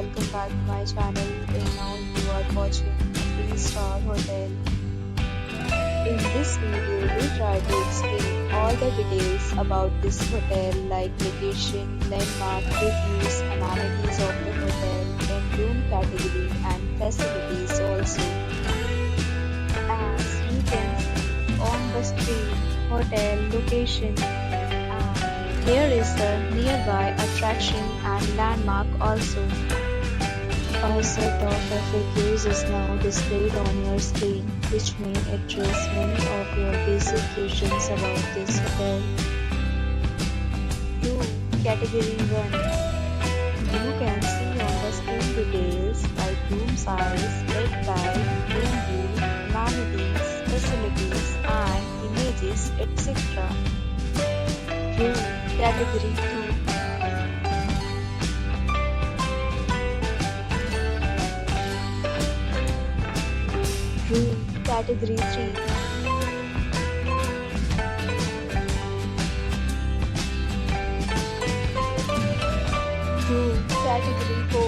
welcome back to my channel. And now you are watching a 3-star hotel. In this video, we try to explain all the details about this hotel like location, landmark, reviews, amenities of the hotel, and room category and facilities also. As you can see on the screen, hotel location. Here is the nearby attraction and landmark also. A set of FAQs is now displayed on your screen, which may address many of your basic questions about this hotel. Room Category 1. You can see on the screen details like room size, bed type, room view, amenities, facilities, and images, etc. Room Category 2. Room Category 3. Room Category 4.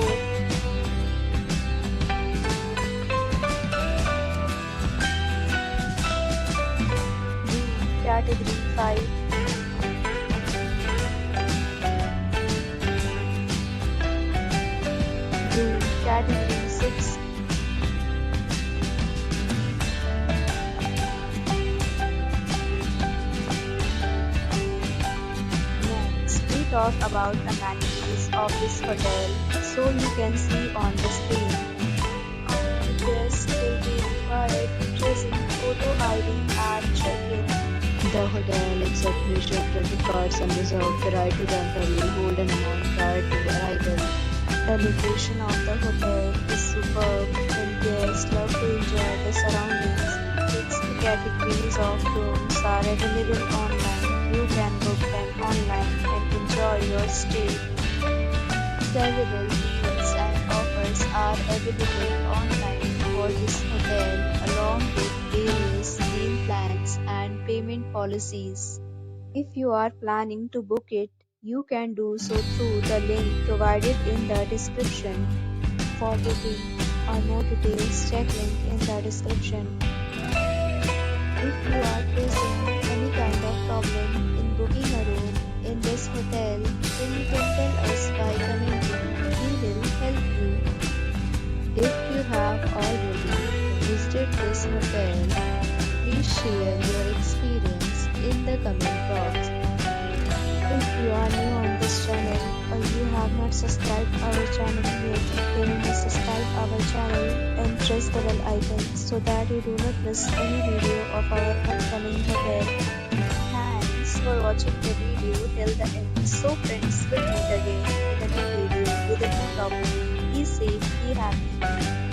Room Category 5. Room Category 6. Next, we talk about amenities of this hotel, so you can see on the screen. Guests will be required to present photo ID at check-in. The hotel accepts major credit cards and reserves the right to temporarily hold an amount prior to arrival. The location of the hotel is superb and guests love to enjoy the surroundings. 6 categories of rooms are available online. You can book them online and enjoy your stay. Several deals and offers are available online for this hotel along with various meal plans and payment policies. If you are planning to book it, you can do so through the link provided in the description. For booking or more details, check link in the description. If you are facing any kind of problem in booking a room in this hotel, then you can tell us by commenting. We will help you. If you have already visited this hotel, please share your experience in the comment box. If you are new on this channel or you have not subscribed our channel yet, then you must subscribe our channel and press the bell icon so that you do not miss any video of our upcoming hotel. Thanks for watching the video till the end. So friends, we'll meet again in a new video with a new topic. Be safe, be happy.